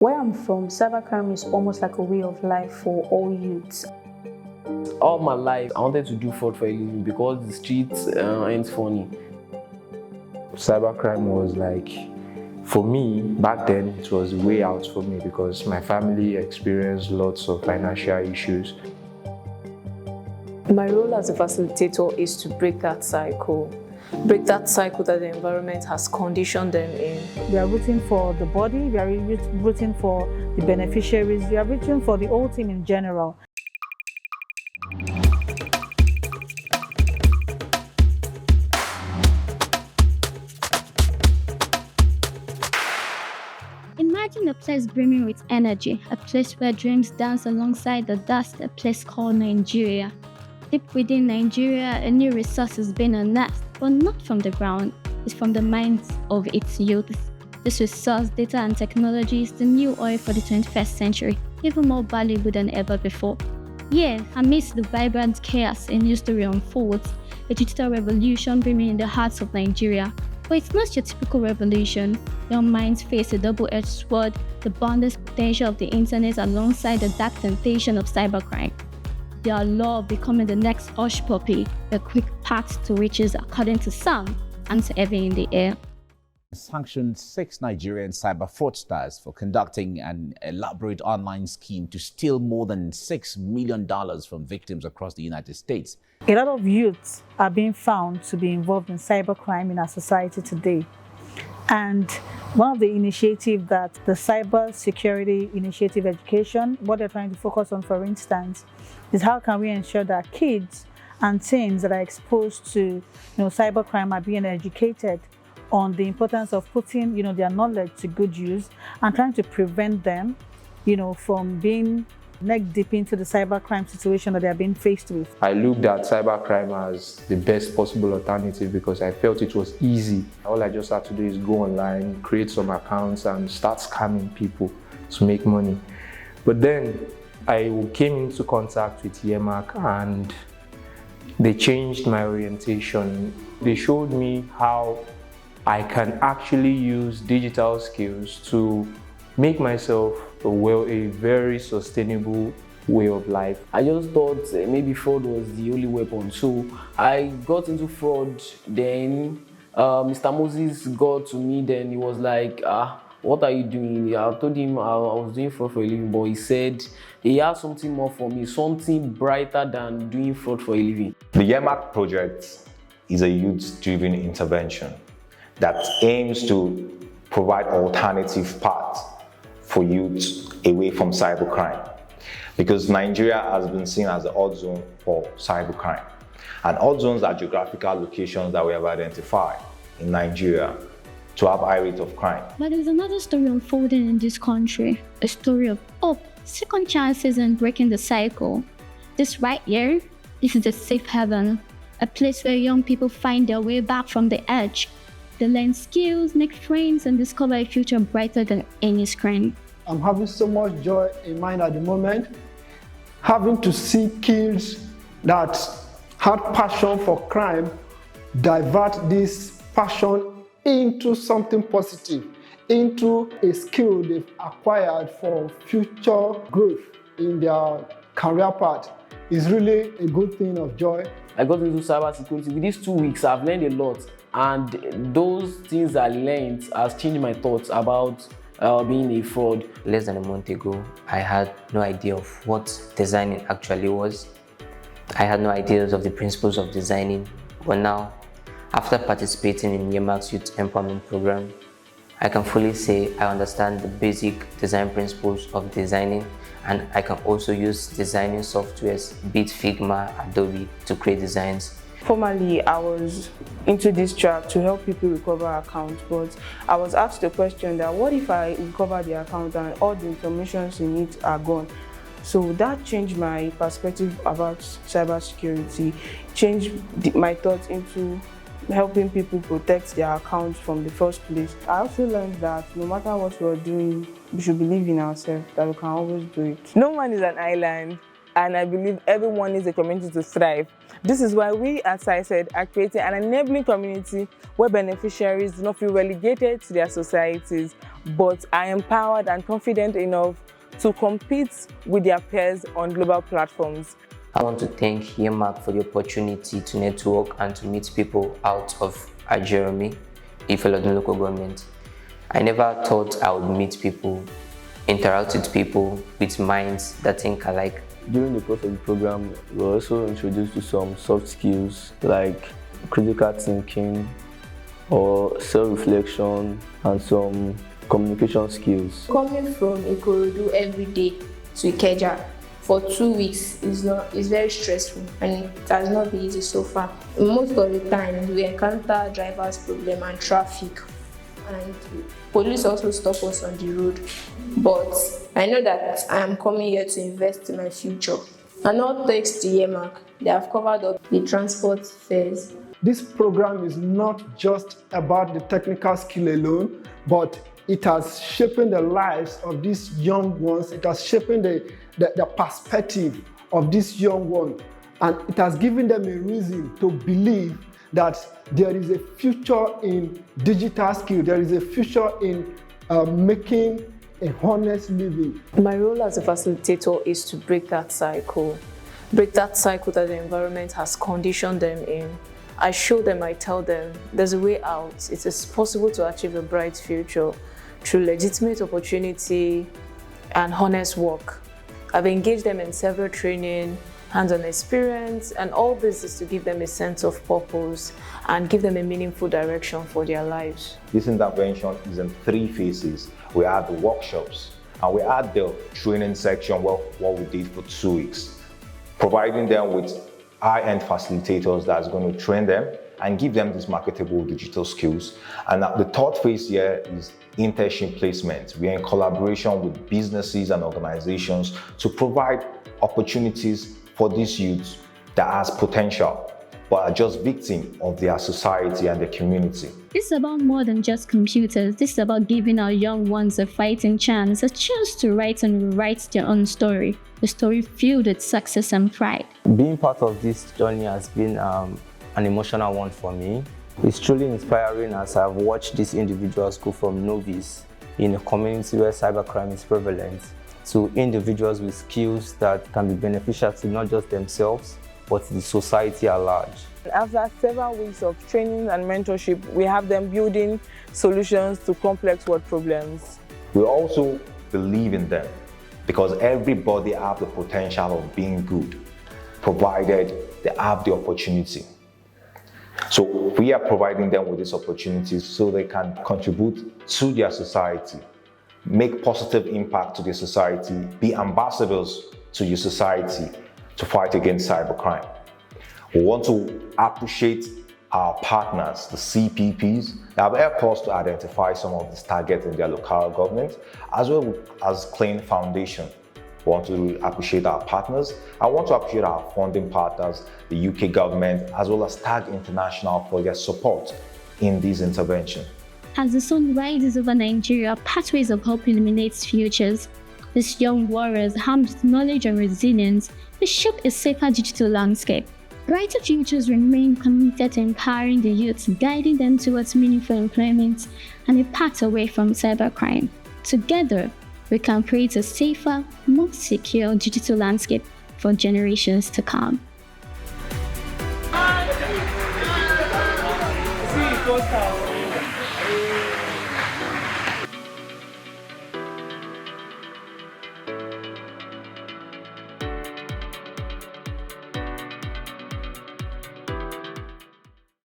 Where I'm from, cybercrime is almost like a way of life for all youths. All my life, I wanted to do fraud for a living because the streets ain't funny. Cybercrime was like, for me, back then, it was a way out for me because my family experienced lots of financial issues. My role as a facilitator is to break that cycle that the environment has conditioned them in. We are rooting for the body, we are rooting for the beneficiaries, we are rooting for the whole team in general. Imagine a place brimming with energy, a place where dreams dance alongside the dust, a place called Nigeria. Deep within Nigeria, a new resource has been unearthed, but not from the ground, it's from the minds of its youth. This resource, data and technology, is the new oil for the 21st century, even more valuable than ever before. Yeah, amidst the vibrant chaos a new story unfolds, a digital revolution brimming in the hearts of Nigeria. But it's not your typical revolution. Young minds face a double-edged sword, the boundless potential of the internet alongside the dark temptation of cybercrime. Their law becoming the next hush puppy, a quick path to riches according to some, and to heaven in the air. Sanctioned 6 Nigerian cyber fraudsters for conducting an elaborate online scheme to steal more than $6 million from victims across the United States. A lot of youths are being found to be involved in cybercrime in our society today. And one of the initiatives that the Cyber Security Initiative Education, what they're trying to focus on, for instance, is how can we ensure that kids and teens that are exposed to cybercrime are being educated on the importance of putting their knowledge to good use and trying to prevent them from being neck deep into the cybercrime situation that they are being faced with. I looked at cybercrime as the best possible alternative because I felt it was easy. All I just had to do is go online, create some accounts and start scamming people to make money. But then I came into contact with YEMAC and they changed my orientation. They showed me how I can actually use digital skills to make myself a very sustainable way of life. I just thought maybe fraud was the only weapon. So I got into fraud. Then Mr. Moses got to me. Then he was like, what are you doing? I told him I was doing fraud for a living, but he said he has something more for me, something brighter than doing fraud for a living. The YEMAC project is a youth-driven intervention that aims to provide alternative paths for youth away from cybercrime, because Nigeria has been seen as the hot zone for cybercrime. And hot zones are geographical locations that we have identified in Nigeria to have high rate of crime. But there's another story unfolding in this country, a story of hope, second chances and breaking the cycle. This right here, this is a safe haven, a place where young people find their way back from the edge. They learn skills, make friends, and discover a future brighter than any screen. I'm having so much joy in mind at the moment, having to see kids that had passion for crime divert this passion into something positive, into a skill they've acquired for future growth in their career path. Is really a good thing of joy. I got into cyber security. With these 2 weeks, I've learned a lot. And those things I learned has changed my thoughts about being a fraud. Less than a month ago, I had no idea of what designing actually was. I had no ideas of the principles of designing. But now, after participating in YEMAC's Youth Empowerment Program, I can fully say I understand the basic design principles of designing, and I can also use designing softwares, be it Figma, Adobe, to create designs. Formerly, I was into this track to help people recover accounts, but I was asked the question that what if I recover the account and all the information in it are gone? So that changed my perspective about cybersecurity, changed my thoughts into helping people protect their accounts from the first place. I also learned that no matter what we're doing, we should believe in ourselves, that we can always do it. No man is an island, and I believe everyone needs a community to thrive. This is why we at SciSed are creating an enabling community where beneficiaries do not feel relegated to their societies, but are empowered and confident enough to compete with their peers on global platforms. I want to thank YEMAC for the opportunity to network and to meet people out of Ajeremi, Ifelodun local government. I never thought I would meet people, interact with people with minds that think alike. During the course of the program, we were also introduced to some soft skills like critical thinking or self-reflection and some communication skills. Coming from Ikorodu every day to Ikeja for 2 weeks is very stressful, and it has not been easy so far. Most of the time we encounter drivers' problem and traffic, and police also stop us on the road. But I know that I am coming here to invest in my future. And all thanks to YEMAC, they have covered up the transport fares. This program is not just about the technical skill alone, but it has shaped the lives of these young ones. It has shaped the perspective of these young ones. And it has given them a reason to believe that there is a future in digital skill. There is a future in making a honest living. My role as a facilitator is to break that cycle that the environment has conditioned them in. I show them, I tell them, there's a way out. It is possible to achieve a bright future through legitimate opportunity and honest work. I've engaged them in several training, hands-on experience, and all this is to give them a sense of purpose and give them a meaningful direction for their lives. This intervention is in 3 phases. We had the workshops, and we had the training section, what we did for 2 weeks, providing them with high-end facilitators that's going to train them and give them these marketable digital skills. And the 3rd phase here is internship placement. We are in collaboration with businesses and organizations to provide opportunities for these youths that has potential, but are just victims of their society and their community. This is about more than just computers. This is about giving our young ones a fighting chance, a chance to write and rewrite their own story, a story filled with success and pride. Being part of this journey has been an emotional one for me. It's truly inspiring as I've watched these individuals go from novice in a community where cybercrime is prevalent to individuals with skills that can be beneficial to not just themselves, but the society at large. After several weeks of training and mentorship, we have them building solutions to complex world problems. We also believe in them because everybody has the potential of being good, provided they have the opportunity. So we are providing them with these opportunities so they can contribute to their society, make positive impact to their society, be ambassadors to your society to fight against cybercrime. We want to appreciate our partners, the CPPs, that have helped us to identify some of these targets in their local government, as well as Clean Foundation. We want to appreciate our partners. I want to appreciate our funding partners, the UK government, as well as TAG International for their support in this intervention. As the sun rises over Nigeria, pathways of hope illuminates futures. These young warriors, armed with knowledge and resilience, they shape a safer digital landscape. Brighter Futures remain committed to empowering the youth, guiding them towards meaningful employment and a path away from cybercrime. Together, we can create a safer, more secure digital landscape for generations to come.